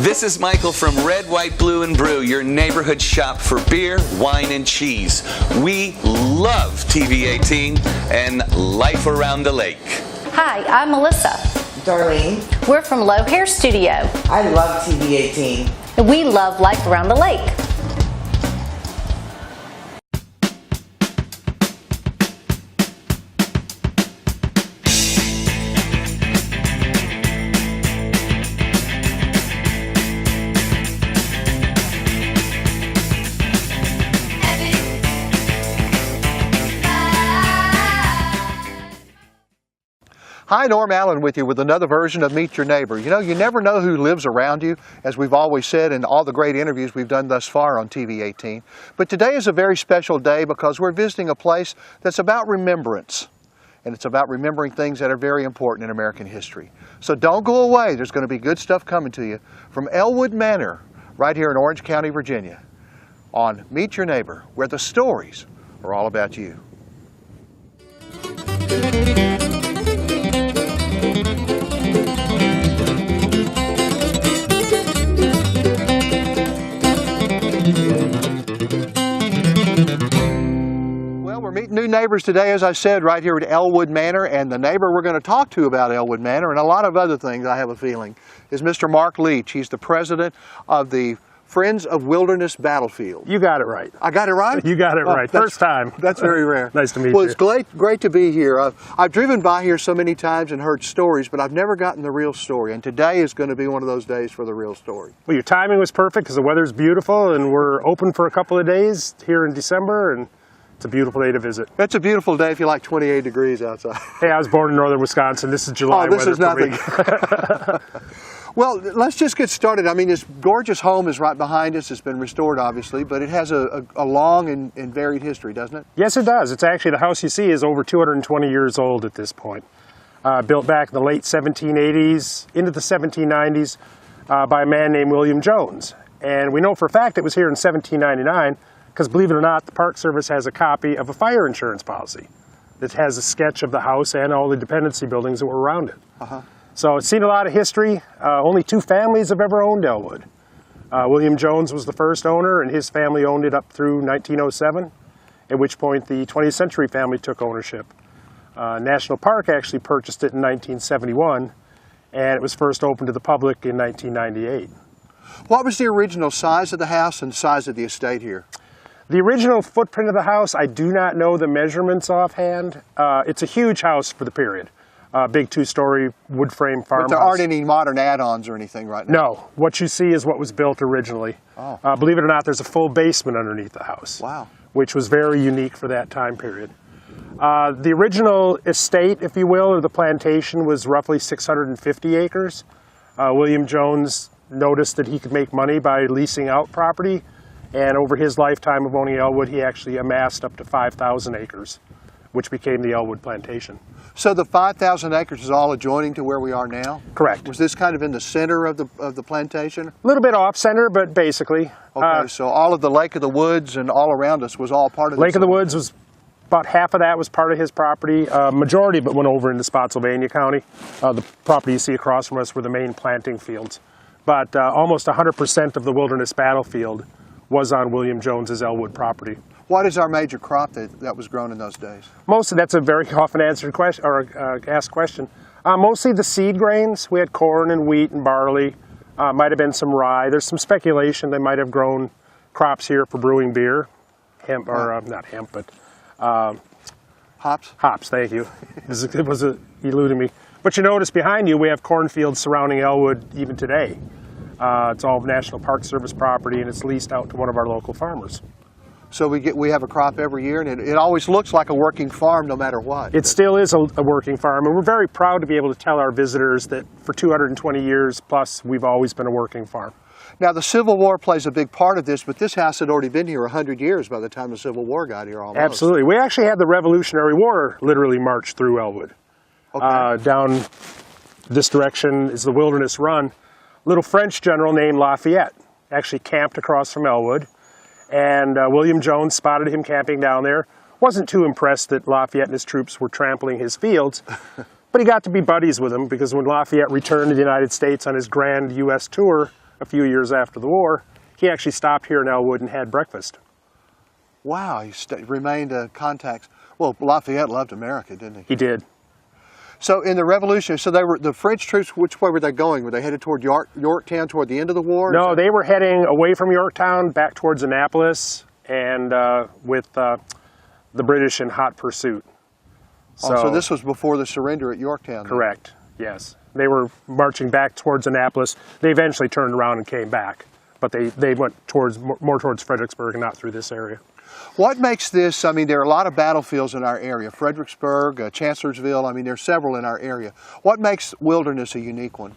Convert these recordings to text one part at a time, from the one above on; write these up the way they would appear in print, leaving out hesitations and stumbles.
This is Michael from Red, White, Blue, and Brew, your neighborhood shop for beer, wine, and cheese. We love TV 18 and life around the lake. Hi, I'm Melissa. Darlene. We're from Low Hair Studio. I love TV 18. And we love life around the lake. Hi, Norm Allen with you with another version of Meet Your Neighbor. You know, you never know who lives around you, as we've always said in all the great interviews we've done thus far on TV 18. But today is a very special day because we're visiting a place that's about remembrance. And it's about remembering things that are very important in American history. So don't go away. There's going to be good stuff coming to you from Ellwood Manor, right here in Orange County, Virginia, on Meet Your Neighbor, where the stories are all about you. We're meeting new neighbors today, as I said, right here at Ellwood Manor, and the neighbor we're going to talk to about Ellwood Manor and a lot of other things, I have a feeling, is Mr. Mark Leach. He's the president of the Friends of Wilderness Battlefield. You got it right. I got it right? You got it right. First time. That's very rare. Nice to meet you. Well, it's great to be here. I've driven by here so many times and heard stories, but I've never gotten the real story, and today is going to be one of those days for the real story. Well, your timing was perfect because the weather's beautiful, and we're open for a couple of days here in December, and it's a beautiful day to visit. It's a beautiful day if you like 28 degrees outside. Hey, I was born in northern Wisconsin. This is July weather. Oh, this is nothing. For me. Well, let's just get started. I mean, this gorgeous home is right behind us. It's been restored, obviously, but it has a long and varied history, doesn't it? Yes, it does. It's actually, the house you see is over 220 years old at this point. Built back in the late 1780s into the 1790s by a man named William Jones. And we know for a fact it was here in 1799 because, believe it or not, the Park Service has a copy of a fire insurance policy that has a sketch of the house and all the dependency buildings that were around it. So it's seen a lot of history. Only two families have ever owned Elwood. William Jones was the first owner, and his family owned it up through 1907, at which point the 20th Century family took ownership. National Park actually purchased it in 1971, and it was first opened to the public in 1998. What was the original size of the house and size of the estate here? The original footprint of the house, I do not know the measurements offhand. It's a huge house for the period. Big two-story wood frame farmhouse. But there aren't any modern add-ons or anything right now? No. What you see is what was built originally. Oh. Believe it or not, there's a full basement underneath the house. Wow. Which was very unique for that time period. The original estate, if you will, or the plantation, was roughly 650 acres. William Jones noticed that he could make money by leasing out property, and over his lifetime of owning Elwood, he actually amassed up to 5,000 acres, which became the Ellwood Plantation. So the 5,000 acres is all adjoining to where we are now? Correct. Was this kind of in the center of the plantation? A little bit off-center, but basically. Okay, so all of the Lake of the Woods and all around us was all part of this? Lake of the Woods was, about half of that was part of his property. Majority of it went over into Spotsylvania County. The property you see across from us were the main planting fields. But almost 100% of the wilderness battlefield was on William Jones's Elwood property. What is our major crop that was grown in those days? That's a very often answered question, or asked question. Mostly the seed grains. We had corn and wheat and barley. Might have been some rye. There's some speculation they might have grown crops here for brewing beer. Hemp, or not hemp, but... hops? Hops, thank you. It was eluding me. But you notice behind you we have cornfields surrounding Elwood even today. It's all National Park Service property, and it's leased out to one of our local farmers. So we have a crop every year, and it always looks like a working farm no matter what. It still is a working farm, and we're very proud to be able to tell our visitors that for 220 years plus, we've always been a working farm. Now, the Civil War plays a big part of this, but this house had already been here 100 years by the time the Civil War got here almost. Absolutely. We actually had the Revolutionary War literally march through Elwood. Okay. Down this direction is the Wilderness Run. Little French general named Lafayette actually camped across from Elwood, and William Jones spotted him camping down there. Wasn't too impressed that Lafayette and his troops were trampling his fields, but he got to be buddies with him because when Lafayette returned to the United States on his grand U.S. tour a few years after the war, he actually stopped here in Elwood and had breakfast. Wow, he remained contacts. Well, Lafayette loved America, didn't he? He did. So in the Revolution, so they were the French troops. Which way were they going? Were they headed toward Yorktown toward the end of the war? No, they were heading away from Yorktown back towards Annapolis, and with the British in hot pursuit. So this was before the surrender at Yorktown. Then. Correct. Yes, they were marching back towards Annapolis. They eventually turned around and came back, but they went more towards Fredericksburg and not through this area. What makes this, I mean, there are a lot of battlefields in our area, Fredericksburg, Chancellorsville, I mean, there's several in our area. What makes Wilderness a unique one?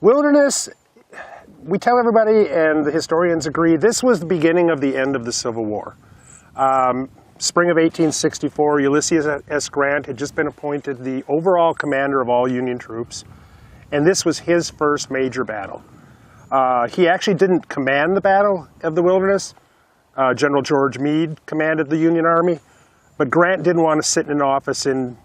Wilderness, we tell everybody, and the historians agree, this was the beginning of the end of the Civil War. Spring of 1864, Ulysses S. Grant had just been appointed the overall commander of all Union troops, and this was his first major battle. He actually didn't command the Battle of the Wilderness. General George Meade commanded the Union Army, but Grant didn't want to sit in an office in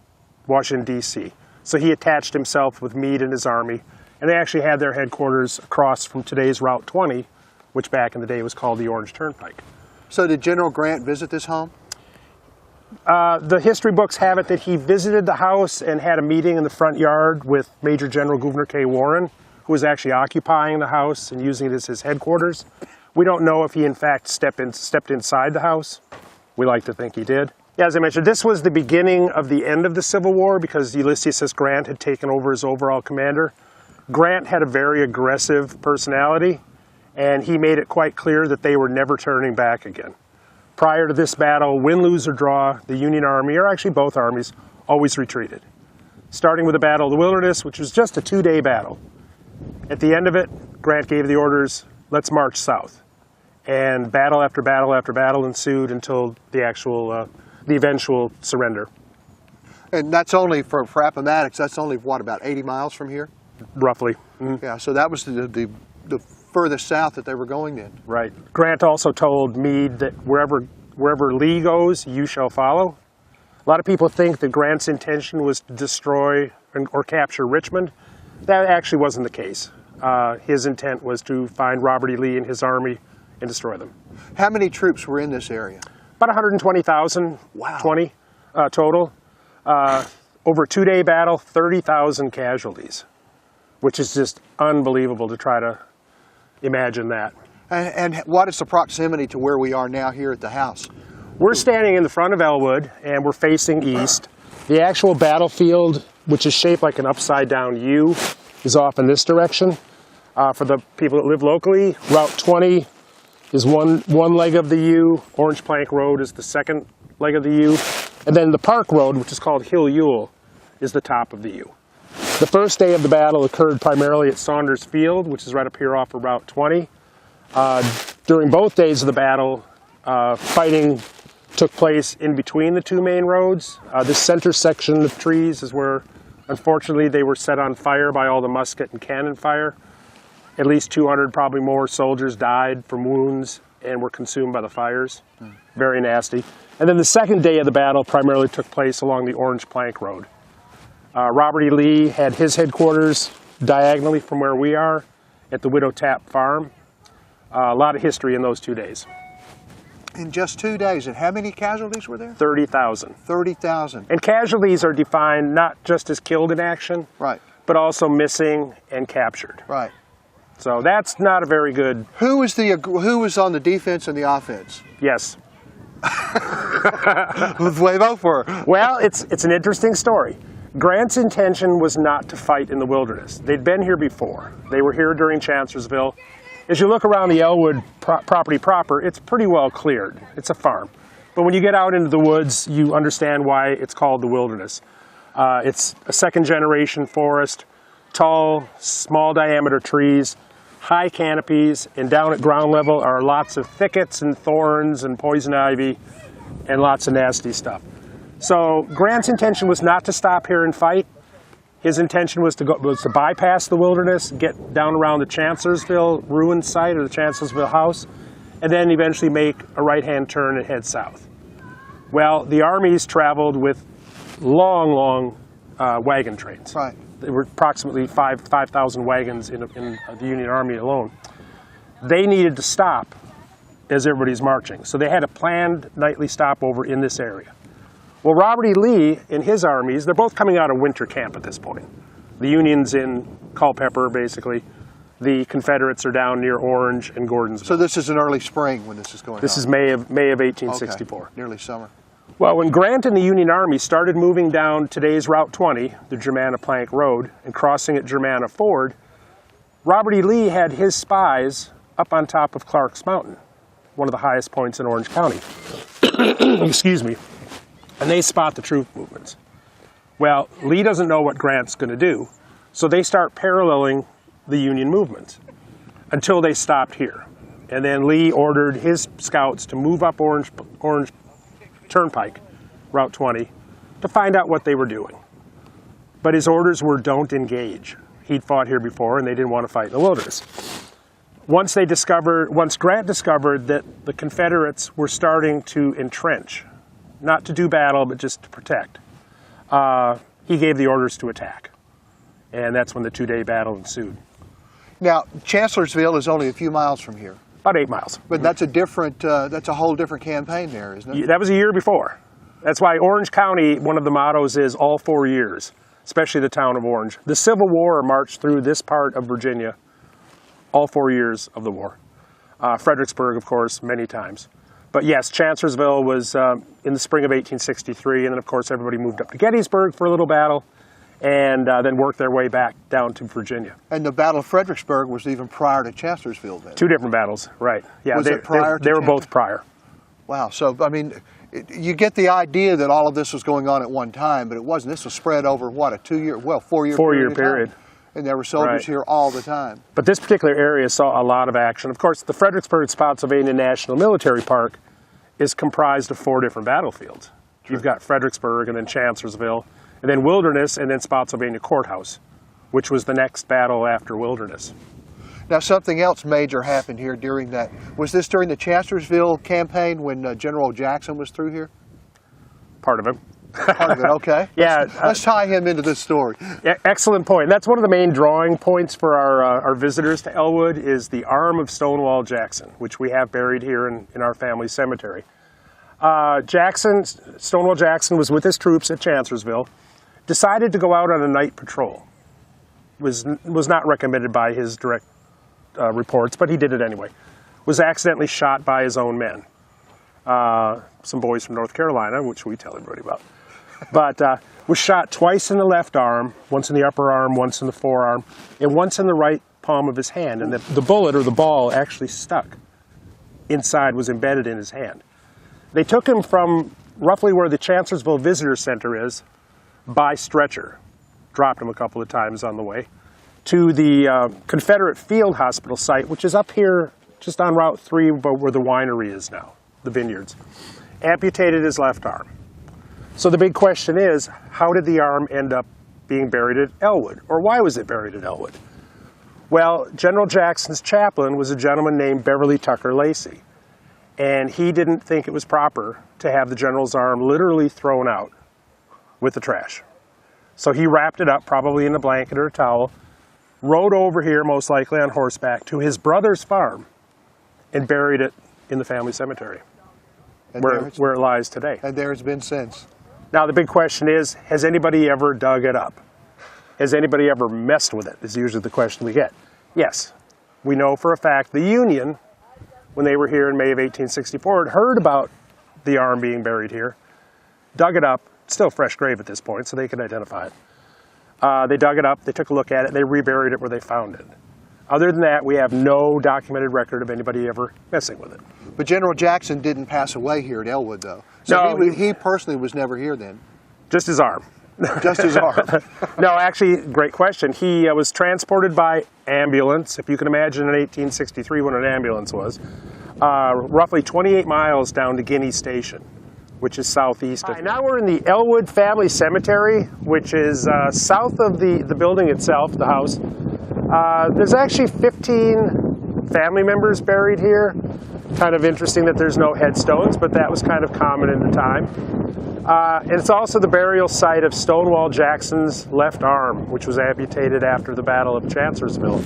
Washington, D.C., so he attached himself with Meade and his army, and they actually had their headquarters across from today's Route 20, which back in the day was called the Orange Turnpike. So did General Grant visit this home? The history books have it that he visited the house and had a meeting in the front yard with Major General Gouverneur K. Warren, who was actually occupying the house and using it as his headquarters. We don't know if he in fact stepped inside the house. We like to think he did. Yeah, as I mentioned, this was the beginning of the end of the Civil War because Ulysses S. Grant had taken over as overall commander. Grant had a very aggressive personality, and he made it quite clear that they were never turning back again. Prior to this battle, win, lose, or draw, the Union Army, or actually both armies, always retreated. Starting with the Battle of the Wilderness, which was just a 2-day battle. At the end of it, Grant gave the orders, let's march south. And battle after battle after battle ensued until the eventual surrender. And that's only for Appomattox, that's only, what, about 80 miles from here? Roughly. Mm-hmm. Yeah, so that was the furthest south that they were going then. Right. Grant also told Meade that wherever Lee goes, you shall follow. A lot of people think that Grant's intention was to destroy or capture Richmond. That actually wasn't the case. His intent was to find Robert E. Lee and his army and destroy them. How many troops were in this area? About 120,000, wow. 20 total. Over a 2-day battle, 30,000 casualties, which is just unbelievable to try to imagine that. And what is the proximity to where we are now here at the house? We're standing in the front of Elwood, and we're facing east. The actual battlefield, which is shaped like an upside-down U, is off in this direction. For the people that live locally, Route 20 is one leg of the U, Orange Plank Road is the second leg of the U, and then the Park Road, which is called Hill Ewell, is the top of the U. The first day of the battle occurred primarily at Saunders Field, which is right up here off of Route 20. During both days of the battle, fighting took place in between the two main roads. This center section of trees is where, unfortunately, they were set on fire by all the musket and cannon fire. At least 200, probably more, soldiers died from wounds and were consumed by the fires. Very nasty. And then the second day of the battle primarily took place along the Orange Plank Road. Robert E. Lee had his headquarters diagonally from where we are at the Widow Tapp Farm. A lot of history in those 2 days. In just 2 days, and how many casualties were there? 30,000. 30,000. And casualties are defined not just as killed in action, right, but also missing and captured. Right. So that's not a very good... Who was on the defense and the offense? Yes. Let's wave out for her. Well, it's an interesting story. Grant's intention was not to fight in the wilderness. They'd been here before. They were here during Chancellorsville. As you look around the Elwood property proper, it's pretty well cleared. It's a farm. But when you get out into the woods, you understand why it's called the wilderness. It's a second-generation forest, tall, small diameter trees, high canopies, and down at ground level are lots of thickets and thorns and poison ivy and lots of nasty stuff. So Grant's intention was not to stop here and fight. His intention was to bypass the wilderness, get down around the Chancellorsville ruined site or the Chancellorsville house, and then eventually make a right-hand turn and head south. Well, the armies traveled with long wagon trains. Right. There were approximately 5,000 wagons in the Union Army alone. they needed to stop as everybody's marching. So they had a planned nightly stopover in this area. Well, Robert E. Lee and his armies, they're both coming out of winter camp at this point. The Union's in Culpeper, basically. The Confederates are down near Orange and Gordonsville. So this is an early spring when this is going on? This is May of 1864. Okay. Nearly summer. Well, when Grant and the Union Army started moving down today's Route 20, the Germanna Plank Road, and crossing at Germanna Ford, Robert E. Lee had his spies up on top of Clark's Mountain, one of the highest points in Orange County. Excuse me. And they spot the troop movements. Well, Lee doesn't know what Grant's going to do, so they start paralleling the Union movements until they stopped here. And then Lee ordered his scouts to move up Orange Turnpike, Route 20, to find out what they were doing. But his orders were don't engage. He'd fought here before and they didn't want to fight in the wilderness. Once Grant discovered that the Confederates were starting to entrench, not to do battle, but just to protect, he gave the orders to attack. And that's when the two-day battle ensued. Now, Chancellorsville is only a few miles from here. About 8 miles. But that's a whole different campaign there, isn't it? That was a year before. That's why Orange County, one of the mottos is all 4 years, especially the town of Orange. The Civil War marched through this part of Virginia all 4 years of the war. Fredericksburg, of course, many times. But yes, Chancellorsville was in the spring of 1863, and then of course everybody moved up to Gettysburg for a little battle, and then worked their way back down to Virginia. And the Battle of Fredericksburg was even prior to Chancellorsville then? Two different battles, right. Yeah, was it prior they were both prior. Wow, so I mean, you get the idea that all of this was going on at one time, but it wasn't. This was spread over, what, a 2 year, well, 4 year Four-year period. And there were soldiers here all the time. But this particular area saw a lot of action. Of course, the Fredericksburg-Spotsylvania National Military Park is comprised of 4 different battlefields. True. You've got Fredericksburg, and then Chancellorsville, and then Wilderness, and then Spotsylvania Courthouse, which was the next battle after Wilderness. Now, something else major happened here during that. Was this during the Chancellorsville campaign when General Jackson was through here? Part of it. Part of it, okay. Yeah, let's tie him into this story. Excellent point. That's one of the main drawing points for our visitors to Elwood is the arm of Stonewall Jackson, which we have buried here in our family cemetery. Stonewall Jackson was with his troops at Chancellorsville, decided to go out on a night patrol. Was not recommended by his direct reports, but he did it anyway. Was accidentally shot by his own men. Some boys from North Carolina, which we tell everybody about. But was shot twice in the left arm, once in the upper arm, once in the forearm, and once in the right palm of his hand. And the bullet or the ball actually stuck inside, was embedded in his hand. They took him from roughly where the Chancellorsville Visitor Center is by stretcher, dropped him a couple of times on the way, to the Confederate Field Hospital site, which is up here just on Route 3 where the winery is now, the vineyards. Amputated his left arm. So the big question is, how did the arm end up being buried at Elwood? Or why was it buried at Elwood? Well, General Jackson's chaplain was a gentleman named Beverly Tucker Lacey. And he didn't think it was proper to have the general's arm literally thrown out with the trash. So he wrapped it up, probably in a blanket or a towel, rode over here, most likely on horseback, to his brother's farm and buried it in the family cemetery, where it lies today. And there it's been since. Now the big question is, has anybody ever dug it up? Has anybody ever messed with it, is usually the question we get. Yes, we know for a fact the Union, when they were here in May of 1864, had heard about the arm being buried here, dug it up, still fresh grave at this point, so they could identify it. They dug it up, they took a look at it, and they reburied it where they found it. Other than that, we have no documented record of anybody ever messing with it. But General Jackson didn't pass away here at Elwood, though. So no, he personally was never here then. Just his arm. Just his arm. No, actually, great question. He was transported by ambulance, if you can imagine in 1863 when an ambulance was, roughly 28 miles down to Guinea Station, which is southeast of. Now we're in the Elwood Family Cemetery, which is south of the building itself, the house. There's actually 15 family members buried here. Kind of interesting that there's no headstones, but that was kind of common in the time. And it's also the burial site of Stonewall Jackson's left arm, which was amputated after the Battle of Chancellorsville.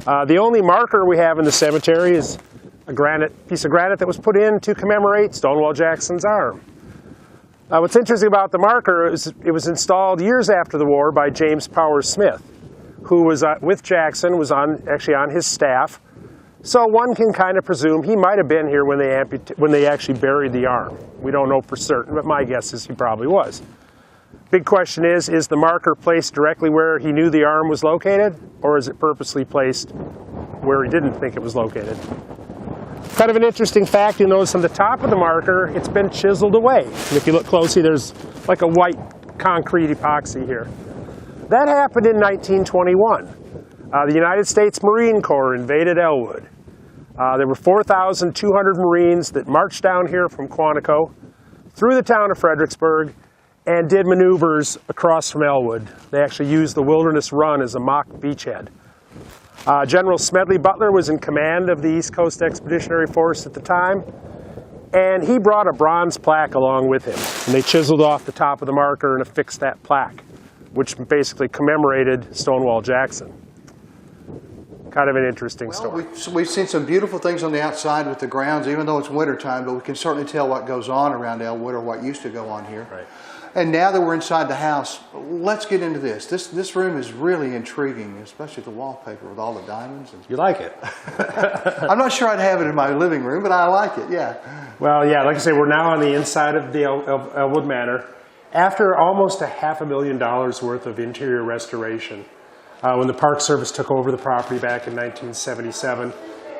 The only marker we have in the cemetery is a piece of granite that was put in to commemorate Stonewall Jackson's arm. What's interesting about the marker is it was installed years after the war by James Powers Smith, who was with Jackson, was actually on his staff. So one can kind of presume he might have been here when they actually buried the arm. We don't know for certain, but my guess is he probably was. Big question is the marker placed directly where he knew the arm was located, or is it purposely placed where he didn't think it was located? Kind of an interesting fact, you'll notice on the top of the marker, it's been chiseled away. And if you look closely, there's like a white concrete epoxy here. That happened in 1921. The United States Marine Corps invaded Elwood. There were 4,200 Marines that marched down here from Quantico through the town of Fredericksburg and did maneuvers across from Elwood. They actually used the Wilderness Run as a mock beachhead. General Smedley Butler was in command of the East Coast Expeditionary Force at the time, and he brought a bronze plaque along with him. And they chiseled off the top of the marker and affixed that plaque, which basically commemorated Stonewall Jackson. Kind of an interesting story. We've seen some beautiful things on the outside with the grounds, even though it's wintertime, but we can certainly tell what goes on around Elwood, or what used to go on here. Right. And now that we're inside the house, let's get into this. This room is really intriguing, especially the wallpaper with all the diamonds. You like it? I'm not sure I'd have it in my living room, but I like it, yeah. Well, yeah, like I say, we're now on the inside of the Ellwood Manor. After almost $500,000 worth of interior restoration, when the Park Service took over the property back in 1977,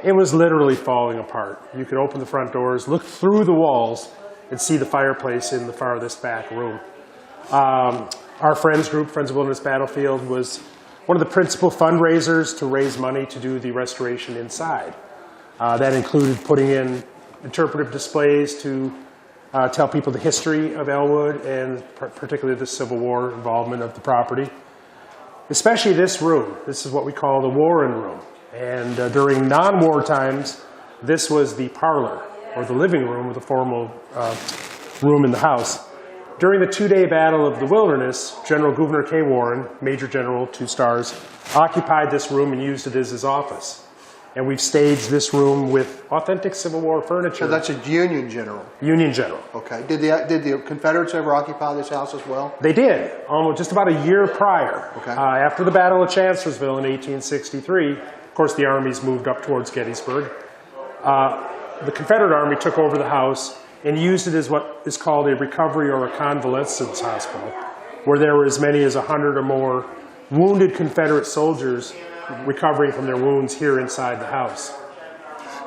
it was literally falling apart. You could open the front doors, look through the walls, and see the fireplace in the farthest back room. Our Friends group, Friends of Wilderness Battlefield, was one of the principal fundraisers to raise money to do the restoration inside. That included putting in interpretive displays to tell people the history of Elwood and particularly the Civil War involvement of the property. Especially this room. This is what we call the Warren Room. And during non-war times, this was the parlor, or the living room, with a formal room in the house. During the two-day Battle of the Wilderness, General Gouverneur K. Warren, Major General, 2 stars, occupied this room and used it as his office. And we've staged this room with authentic Civil War furniture. So that's a Union General? Union General. Okay. Did the Confederates ever occupy this house as well? They did, almost just about a year prior. Okay. After the Battle of Chancellorsville in 1863, of course the armies moved up towards Gettysburg. The Confederate Army took over the house and used it as what is called a recovery or a convalescence hospital, where there were as many as 100 or more wounded Confederate soldiers recovering from their wounds here inside the house.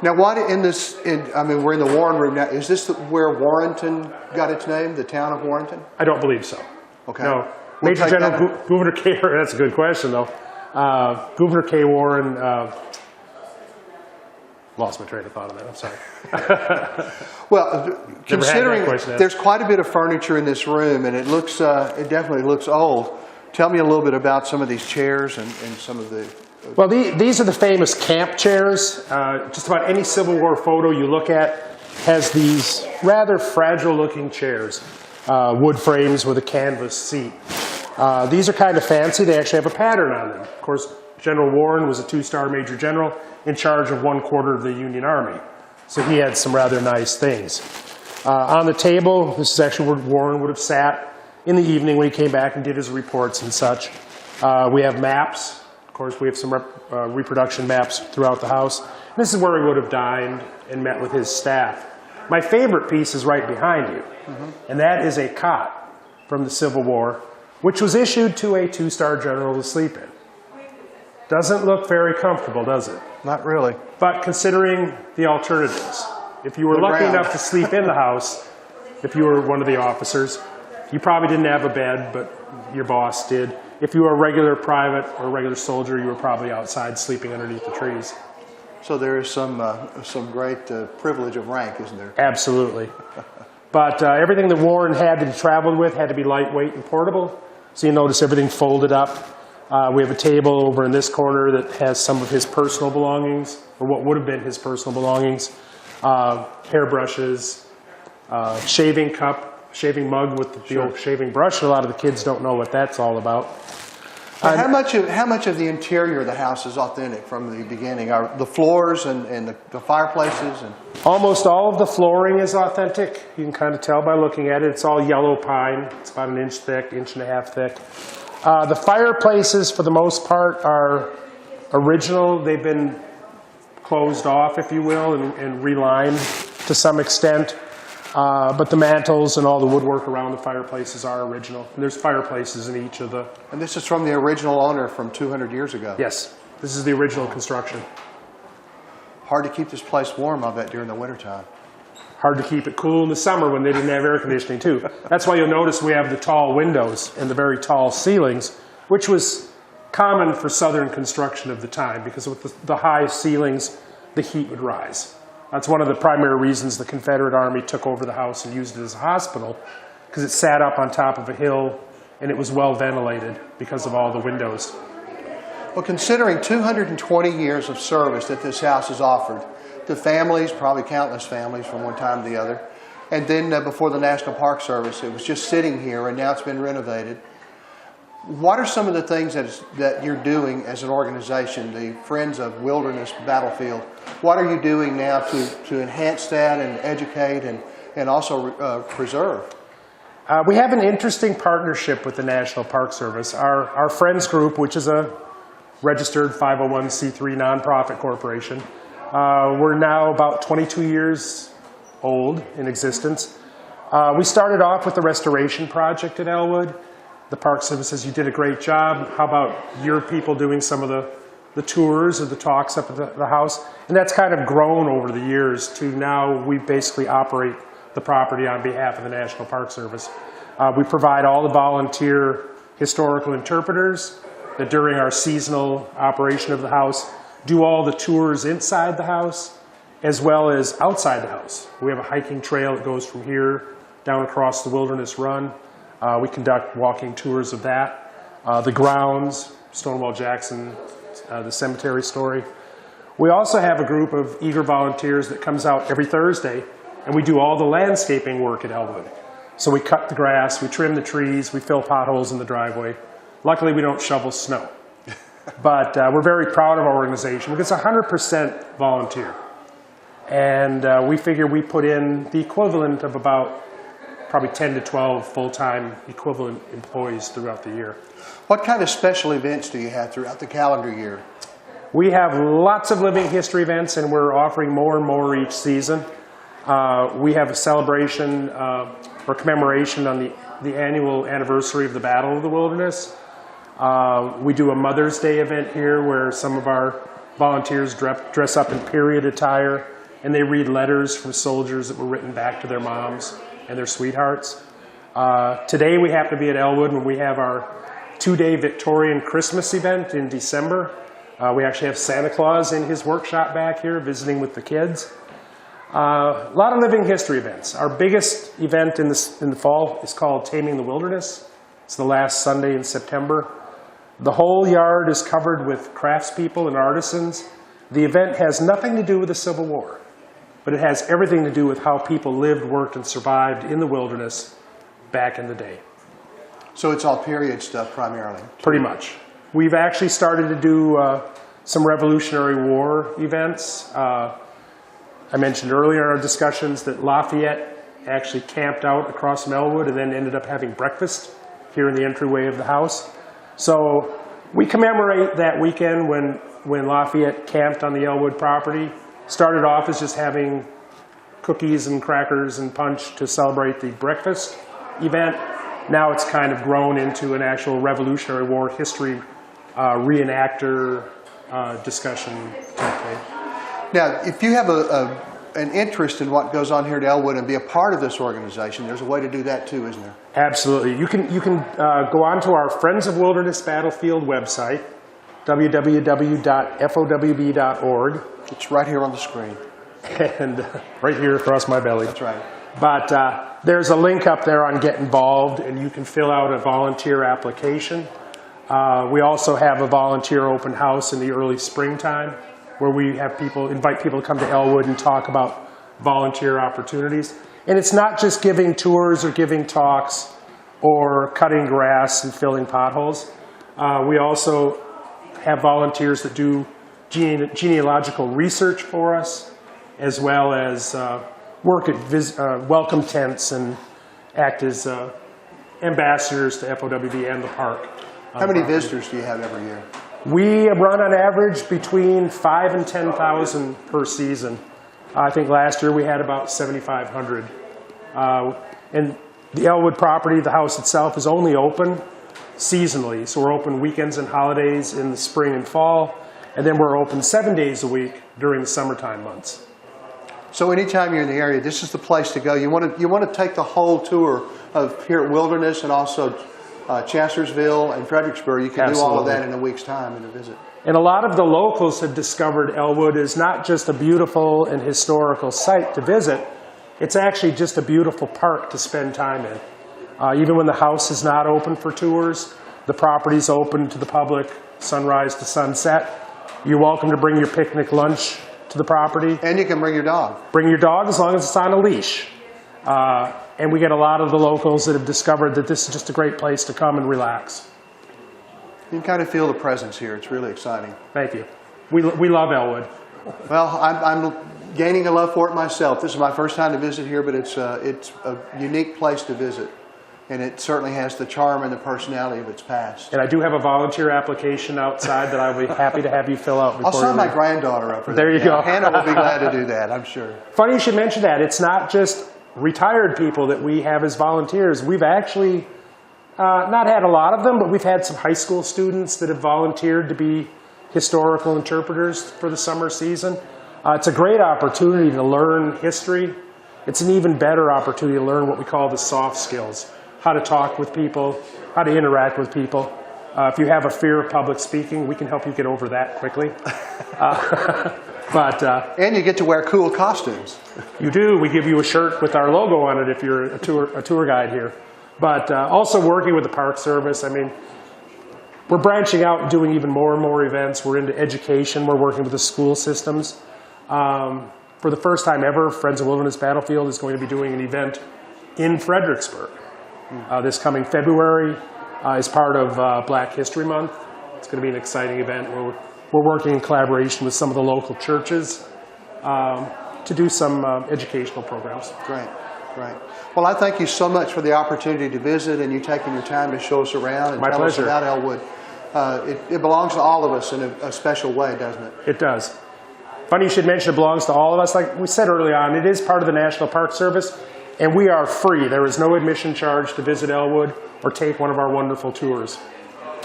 Now, we're in the Warren Room now. Is this where Warrenton got its name, the town of Warrenton? I don't believe so. Okay. No. Major General Gouverneur K. That's a good question, though. Gouverneur K. Warren, lost my train of thought on that, I'm sorry. Well, considering there's quite a bit of furniture in this room, and it definitely looks old. Tell me a little bit about some of these chairs and some of the... Well, these are the famous camp chairs. Just about any Civil War photo you look at has these rather fragile-looking chairs, wood frames with a canvas seat. These are kind of fancy. They actually have a pattern on them. Of course, General Warren was a 2-star Major General in charge of 1/4 of the Union Army. So he had some rather nice things. On the table, this is actually where Warren would have sat in the evening when he came back and did his reports and such. We have maps. Of course, we have some reproduction maps throughout the house. This is where he would have dined and met with his staff. My favorite piece is right behind you, and that is a cot from the Civil War, which was issued to a 2-star general to sleep in. Doesn't look very comfortable, does it? Not really. But considering the alternatives, if you were lucky enough to sleep in the house, if you were one of the officers, you probably didn't have a bed, but your boss did. If you were a regular private or a regular soldier, you were probably outside sleeping underneath the trees. So there is some great privilege of rank, isn't there? Absolutely. But everything that Warren had to be traveled with had to be lightweight and portable. So you notice everything folded up. We have a table over in this corner that has some of his personal belongings, or what would have been his personal belongings. Hairbrushes, shaving cup, shaving mug with the old shaving brush. A lot of the kids don't know what that's all about. How much of the interior of the house is authentic from the beginning? Are the floors and the fireplaces? Almost all of the flooring is authentic. You can kind of tell by looking at it. It's all yellow pine. It's about 1 inch thick, 1.5 inches thick. The fireplaces, for the most part, are original. They've been closed off, if you will, and relined to some extent. But the mantles and all the woodwork around the fireplaces are original. And there's fireplaces in each of the... And this is from the original owner from 200 years ago? Yes. This is the original construction. Hard to keep this place warm, I bet, during the wintertime. Hard to keep it cool in the summer when they didn't have air conditioning, too. That's why you'll notice we have the tall windows and the very tall ceilings, which was common for southern construction of the time, because with the high ceilings, the heat would rise. That's one of the primary reasons the Confederate Army took over the house and used it as a hospital, because it sat up on top of a hill and it was well ventilated because of all the windows. Well, considering 220 years of service that this house has offered to families, probably countless families from one time to the other, and then before the National Park Service, it was just sitting here and now it's been renovated. What are some of the things that you're doing as an organization, the Friends of Wilderness Battlefield? What are you doing now to enhance that and educate and also preserve? We have an interesting partnership with the National Park Service. Our Friends group, which is a registered 501c3 nonprofit corporation, we're now about 22 years old in existence. We started off with the restoration project at Elwood. The Park Service says, you did a great job. How about your people doing some of the tours or the talks up at the house? And that's kind of grown over the years to now we basically operate the property on behalf of the National Park Service. We provide all the volunteer historical interpreters that during our seasonal operation of the house do all the tours inside the house as well as outside the house. We have a hiking trail that goes from here down across the Wilderness Run. We conduct walking tours of that. The grounds, Stonewall Jackson, the cemetery story. We also have a group of eager volunteers that comes out every Thursday, and we do all the landscaping work at Elwood. So we cut the grass, we trim the trees, we fill potholes in the driveway. Luckily, we don't shovel snow. But we're very proud of our organization because it's 100% volunteer. And we figure we put in the equivalent of about probably 10 to 12 full-time equivalent employees throughout the year. What kind of special events do you have throughout the calendar year? We have lots of living history events, and we're offering more and more each season. We have a celebration or commemoration on the annual anniversary of the Battle of the Wilderness. We do a Mother's Day event here where some of our volunteers dress up in period attire, and they read letters from soldiers that were written back to their moms and their sweethearts. Today we happen to be at Elwood when we have our 2-day Victorian Christmas event in December. We actually have Santa Claus in his workshop back here visiting with the kids. A lot of living history events. Our biggest event in the fall is called Taming the Wilderness. It's the last Sunday in September. The whole yard is covered with craftspeople and artisans. The event has nothing to do with the Civil War, but it has everything to do with how people lived, worked, and survived in the wilderness back in the day. So it's all period stuff primarily? Pretty much. We've actually started to do some Revolutionary War events. I mentioned earlier in our discussions that Lafayette actually camped out across from Elwood and then ended up having breakfast here in the entryway of the house. So we commemorate that weekend when Lafayette camped on the Elwood property. Started off as just having cookies and crackers and punch to celebrate the breakfast event. Now it's kind of grown into an actual Revolutionary War history reenactor discussion type thing. Now, if you have an interest in what goes on here at Elwood and be a part of this organization, there's a way to do that too, isn't there? Absolutely. You can go on to our Friends of Wilderness Battlefield website, www.fowb.org. It's right here on the screen. And right here across my belly. That's right. But there's a link up there on Get Involved, and you can fill out a volunteer application. We also have a volunteer open house in the early springtime where we have invite people to come to Elwood and talk about volunteer opportunities. And it's not just giving tours or giving talks or cutting grass and filling potholes. We also have volunteers that do genealogical research for us, as well as work at welcome tents and act as ambassadors to FOWB and the park. How many visitors do you have every year? We run on average between 5,000 and 10,000 per season. I think last year we had about 7,500. And the Elwood property, the house itself, is only open seasonally. So we're open weekends and holidays in the spring and fall, and then we're open 7 days a week during the summertime months. So anytime you're in the area, this is the place to go. You want to take the whole tour of here at Wilderness and also Chancellorsville and Fredericksburg. You can do all of that in a week's time in a visit. And a lot of the locals have discovered Elwood is not just a beautiful and historical site to visit, it's actually just a beautiful park to spend time in. Even when the house is not open for tours, the property's open to the public, sunrise to sunset. You're welcome to bring your picnic lunch to the property. And you can bring your dog. Bring your dog as long as it's on a leash. And we get a lot of the locals that have discovered that this is just a great place to come and relax. You can kind of feel the presence here. It's really exciting. Thank you. We love Elwood. Well, I'm gaining a love for it myself. This is my first time to visit here, but it's a unique place to visit. And it certainly has the charm and the personality of its past. And I do have a volunteer application outside that I'll be happy to have you fill out. I'll sign my granddaughter up for that. There you go. Hannah will be glad to do that, I'm sure. Funny you should mention that. It's not just retired people that we have as volunteers. We've actually not had a lot of them, but we've had some high school students that have volunteered to be historical interpreters for the summer season. It's a great opportunity to learn history. It's an even better opportunity to learn what we call the soft skills. How to talk with people, how to interact with people. If you have a fear of public speaking, we can help you get over that quickly. And you get to wear cool costumes. You do. We give you a shirt with our logo on it if you're a tour guide here. But also working with the Park Service. I mean, we're branching out and doing even more and more events. We're into education. We're working with the school systems. For the first time ever, Friends of Wilderness Battlefield is going to be doing an event in Fredericksburg. This coming February is part of Black History Month. It's going to be an exciting event where we're working in collaboration with some of the local churches to do some educational programs. Great, great. Well, I thank you so much for the opportunity to visit and you taking your time to show us around and tell us about Elwood. It belongs to all of us in a special way, doesn't it? It does. Funny you should mention it belongs to all of us. Like we said early on, it is part of the National Park Service. And we are free. There is no admission charge to visit Elwood or take one of our wonderful tours.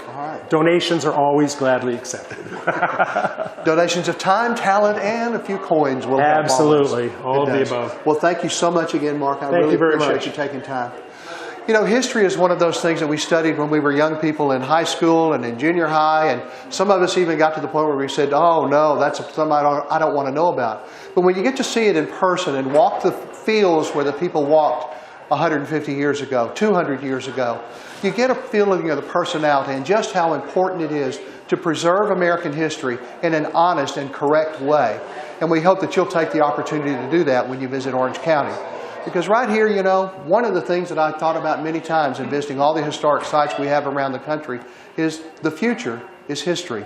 All right. Donations are always gladly accepted. Donations of time, talent, and a few coins will help. Absolutely. All of the above. Well, thank you so much again, Mark. I really appreciate you taking time. You know, history is one of those things that we studied when we were young people in high school and in junior high, and some of us even got to the point where we said, oh no, that's something I don't want to know about. But when you get to see it in person and walk the fields where the people walked 150 years ago, 200 years ago, you get a feeling of the personality and just how important it is to preserve American history in an honest and correct way. And we hope that you'll take the opportunity to do that when you visit Orange County. Because right here, you know, one of the things that I've thought about many times in visiting all the historic sites we have around the country is the future is history.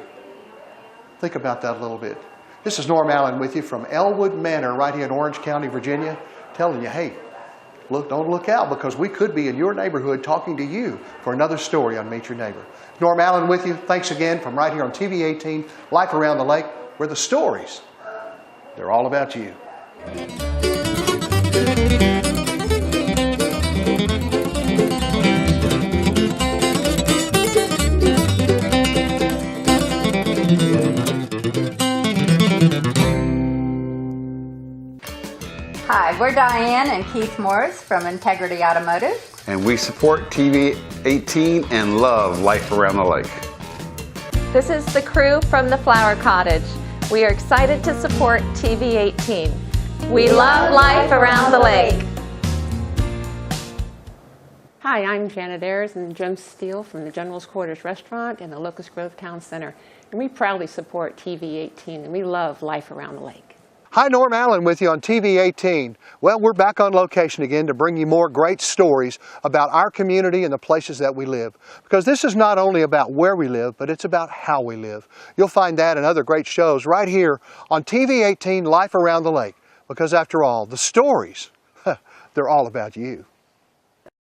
Think about that a little bit. This is Norm Allen with you from Ellwood Manor right here in Orange County, Virginia, telling you, hey, don't look out because we could be in your neighborhood talking to you for another story on Meet Your Neighbor. Norm Allen with you. Thanks again from right here on TV 18, Life Around the Lake, where the stories, they're all about you. Hi, we're Diane and Keith Morris from Integrity Automotive. And we support TV 18 and love Life Around the Lake. This is the crew from the Flower Cottage. We are excited to support TV 18. We love life around the lake. Hi, I'm Janet Ayers and Jim Steele from the General's Quarters Restaurant and the Locust Grove Town Center. And we proudly support TV 18 and we love life around the lake. Hi, Norm Allen with you on TV 18. Well, we're back on location again to bring you more great stories about our community and the places that we live. Because this is not only about where we live, but it's about how we live. You'll find that and other great shows right here on TV 18 Life Around the Lake. Because after all, the stories, they're all about you.